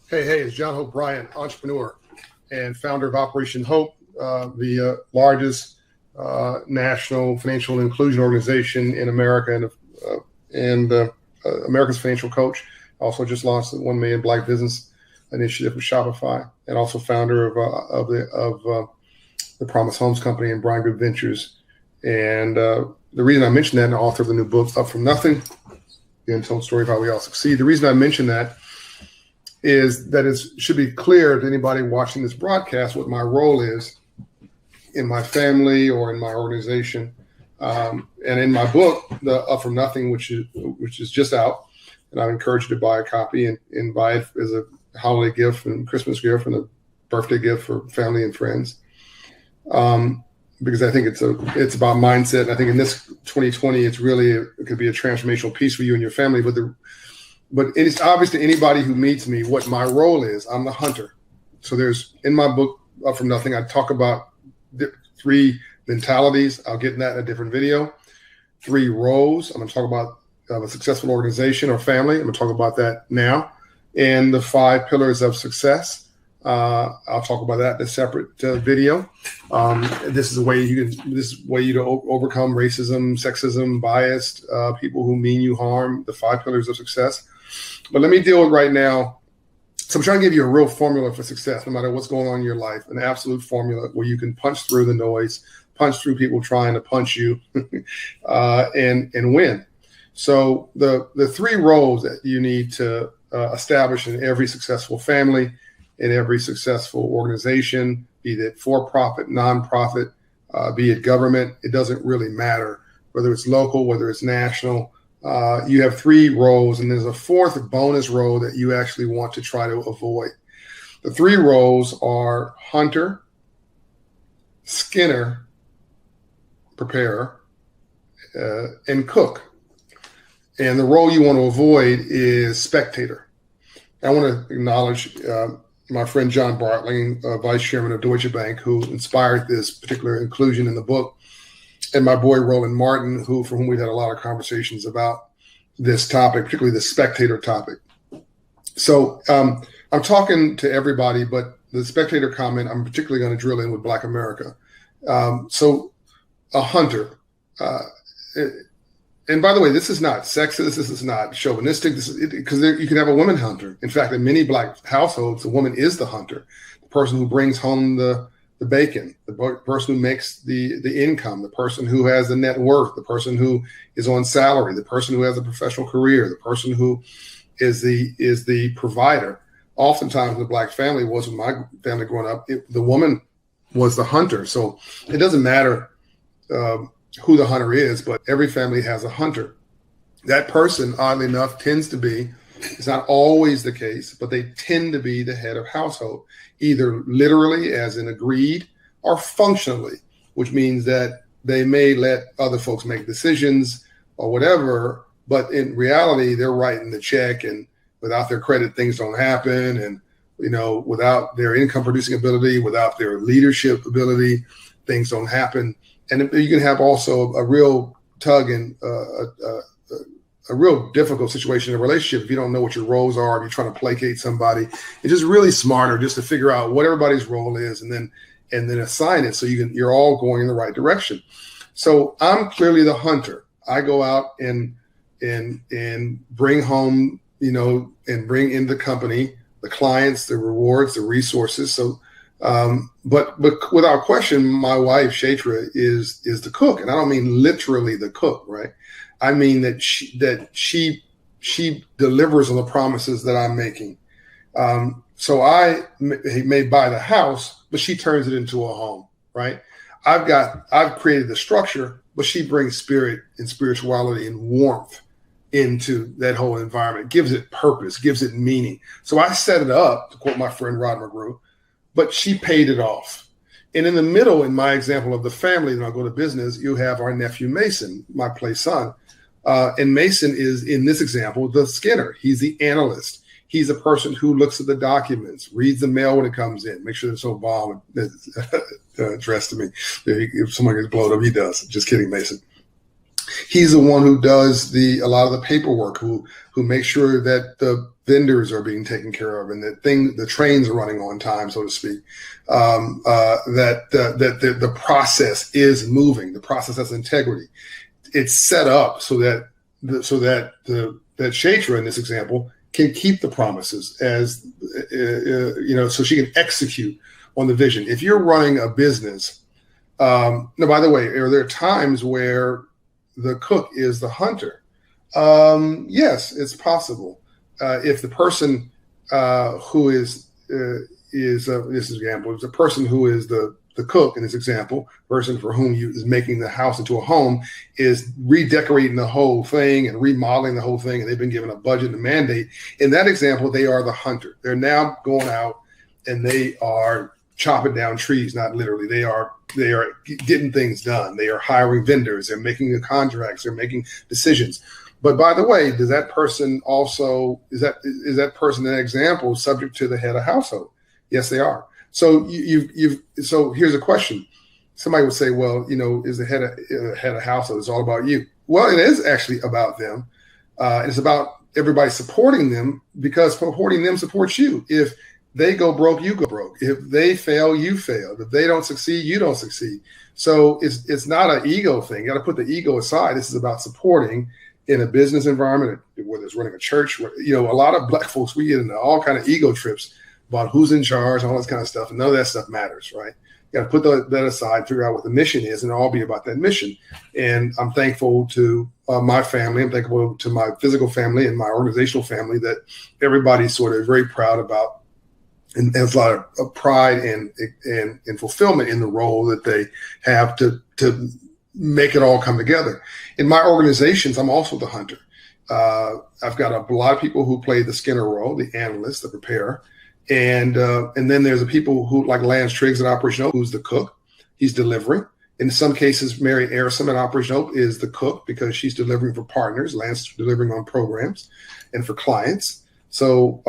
Hey, it's John Hope Bryant, entrepreneur and founder of Operation Hope, the largest national financial inclusion organization in America, and America's financial coach. Also just launched the 1 Million Black Business Initiative with Shopify, and also founder of the Promise Homes Company and Brian Group Ventures. And the reason I mentioned that, and the author of the new book, Up From Nothing, the untold story of how we all succeed. The reason I mention that is that it should be clear to anybody watching this broadcast what my role is in my family or in my organization. And in my book, the Up From Nothing, which is just out, and I encourage you to buy a copy and buy it as a holiday gift and Christmas gift and a birthday gift for family and friends. Because I think it's about mindset. And I think in this 2020, it could be a transformational piece for you and your family. But it's obvious to anybody who meets me what my role is. I'm the hunter. So in my book, Up From Nothing, I talk about 3 mentalities. I'll get in that in a different video. 3 roles. I'm going to talk about a successful organization or family. I'm going to talk about that now. And the 5 pillars of success. I'll talk about that in a separate video. This is a way you to overcome racism, sexism, biased, people who mean you harm, the 5 pillars of success. But let me deal with right now. So I'm trying to give you a real formula for success, no matter what's going on in your life, an absolute formula where you can punch through the noise, punch through people trying to punch you, and win. So the 3 roles that you need to establish in every successful family, in every successful organization, be it for-profit, nonprofit, be it government, it doesn't really matter whether it's local, whether it's national. You have 3 roles, and there's a 4th bonus role that you actually want to try to avoid. The 3 roles are hunter, skinner, preparer, and cook. And the role you want to avoid is spectator. I want to acknowledge my friend John Bartling, vice chairman of Deutsche Bank, who inspired this particular inclusion in the book, and my boy Roland Martin, for whom we've had a lot of conversations about this topic, particularly the spectator topic. So I'm talking to everybody, but the spectator comment, I'm particularly going to drill in with Black America. So a hunter, and by the way, this is not sexist. This is not chauvinistic. Because you can have a woman hunter. In fact, in many Black households, the woman is the hunter, the person who brings home the bacon, the person who makes the income, the person who has the net worth, the person who is on salary, the person who has a professional career, the person who is the provider. Oftentimes, in the Black family, was with my family growing up, the woman was the hunter. So it doesn't matter who the hunter is, but every family has a hunter. That person, oddly enough, tends to be, it's not always the case, but they tend to be the head of household, either literally as in agreed or functionally, which means that they may let other folks make decisions or whatever, but in reality, they're writing the check, and without their credit, things don't happen. And, without their income producing ability, without their leadership ability, things don't happen. And you can have also a real tug and a real difficult situation in a relationship if you don't know what your roles are, if you're trying to placate somebody. It's just really smarter just to figure out what everybody's role is and then assign it so you're all going in the right direction. So I'm clearly the hunter. I go out and bring home, and bring in the company, the clients, the rewards, the resources. So but without question, my wife Shatra is the cook, and I don't mean literally the cook, right? I mean that she delivers on the promises that I'm making. So I may buy the house, but she turns it into a home, right? I've created the structure, but she brings spirit and spirituality and warmth into that whole environment, gives it purpose, gives it meaning. So I set it up, to quote my friend Rod McGrew, but she paid it off. And in the middle, in my example of the family, when I go to business, you have our nephew Mason, my play son. And Mason is, in this example, the skinner. He's the analyst. He's a person who looks at the documents, reads the mail when it comes in, make sure there's no bomb addressed to me. If someone gets blown up, he does. Just kidding, Mason. He's the one who does a lot of the paperwork, who makes sure that the vendors are being taken care of and that the trains are running on time, so to speak. That the process is moving. The process has integrity. It's set up so that that Shatra in this example can keep the promises as so she can execute on the vision. If you're running a business, no, by the way, are there times where the cook is the hunter? Yes, it's possible. If the person who is this example, is the person who is the cook in this example, person for whom you is making the house into a home, is redecorating the whole thing and remodeling the whole thing, and they've been given a budget and a mandate. In that example, they are the hunter. They're now going out and they are chopping down trees, not literally. They are getting things done. They are hiring vendors. They're making the contracts. They're making decisions. But by the way, does that person also is that person in that example subject to the head of household? Yes, they are. So so here's a question. Somebody would say, well, is the head of household? It's all about you. Well, it is actually about them. It's about everybody supporting them, because supporting them supports you. If they go broke, you go broke. If they fail, you fail. If they don't succeed, you don't succeed. So it's not an ego thing. You got to put the ego aside. This is about supporting in a business environment, whether it's running a church. A lot of Black folks, we get into all kind of ego trips about who's in charge and all this kind of stuff. And none of that stuff matters, right? You got to put that aside, figure out what the mission is, and all be about that mission. And I'm thankful to my family. I'm thankful to my physical family and my organizational family that everybody's sort of very proud about, and there's a lot of pride and fulfillment in the role that they have to make it all come together. In my organizations, I'm also the hunter. I've got a lot of people who play the Skinner role, the analyst, the preparer. And then there's the people who, like Lance Triggs at Operation Hope, who's the cook. He's delivering. In some cases, Mary Airsom at Operation Hope is the cook because she's delivering for partners. Lance is delivering on programs and for clients. So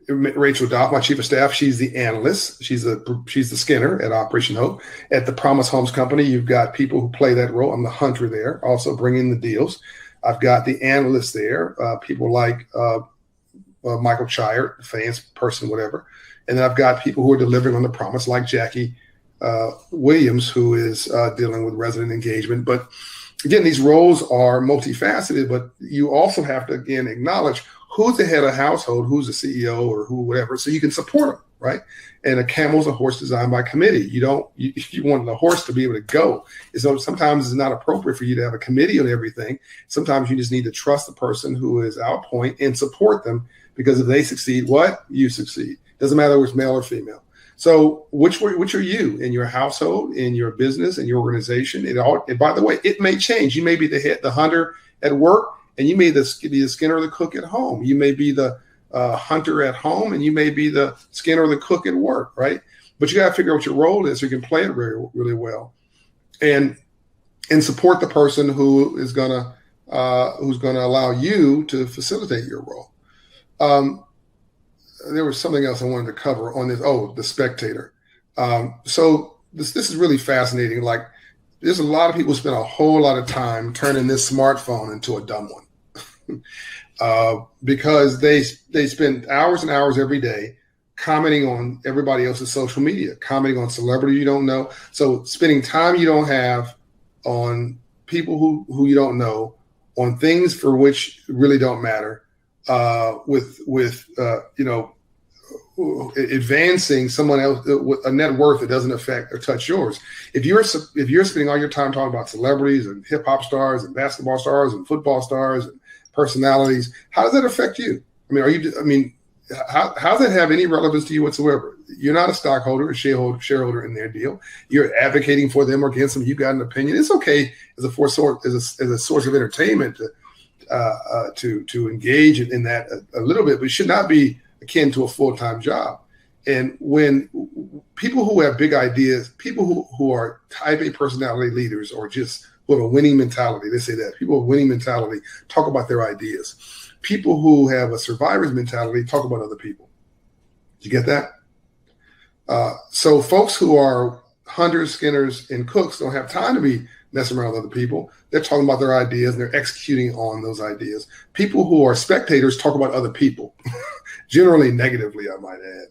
Rachel Doff, my chief of staff, she's the analyst. She's the Skinner at Operation Hope. At the Promise Homes Company, you've got people who play that role. I'm the hunter there, also bringing the deals. I've got the analysts there, people like Michael Chire, finance person, whatever. And then I've got people who are delivering on the promise, like Jackie Williams, who is dealing with resident engagement. But again, these roles are multifaceted, but you also have to, again, acknowledge who's the head of household, who's the CEO or who, whatever, so you can support them, right? And a camel's a horse designed by committee. You want the horse to be able to go. And so sometimes it's not appropriate for you to have a committee on everything. Sometimes you just need to trust the person who is out point and support them, because if they succeed, you succeed. Doesn't matter if it's male or female. So which are you in your household, in your business, in your organization? And by the way, it may change. You may be the hunter at work, and you may be the Skinner or the cook at home. You may be the hunter at home, and you may be the Skinner or the cook at work, right? But you got to figure out what your role is so you can play it really well, and support the person who is gonna allow you to facilitate your role. There was something else I wanted to cover on this. Oh, the Spectator. So this is really fascinating. Like, there's a lot of people who spend a whole lot of time turning this smartphone into a dumb one, because they spend hours and hours every day commenting on everybody else's social media, commenting on celebrity you don't know. So spending time you don't have on people who you don't know, on things for which really don't matter, with advancing someone else with a net worth that doesn't affect or touch yours. If you're spending all your time talking about celebrities and hip hop stars and basketball stars and football stars and personalities, how does that affect you? How does that have any relevance to you whatsoever? You're not a stockholder, a shareholder in their deal. You're advocating for them or against them. You got an opinion. It's okay as a source of entertainment to engage in that a little bit, but it should not be akin to a full-time job. And when people who have big ideas, people who are type A personality leaders, or just who have a winning mentality, they say that people with winning mentality talk about their ideas. People who have a survivor's mentality talk about other people. Did you get that? So folks who are hunters, skinners, and cooks don't have time to be messing around with other people. They're talking about their ideas and they're executing on those ideas. People who are spectators talk about other people, generally negatively, I might add.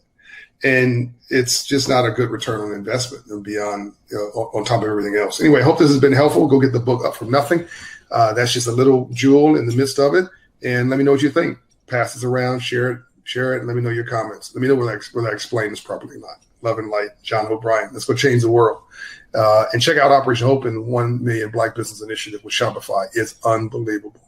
And it's just not a good return on investment and beyond, on top of everything else. Anyway, I hope this has been helpful. Go get the book Up From Nothing. That's just a little jewel in the midst of it. And let me know what you think. Pass this around, share it, and let me know your comments. Let me know whether I explained this properly or not. Love and light, John O'Brien. Let's go change the world. And check out Operation Hope and 1 Million Black Business Initiative with Shopify. It's unbelievable.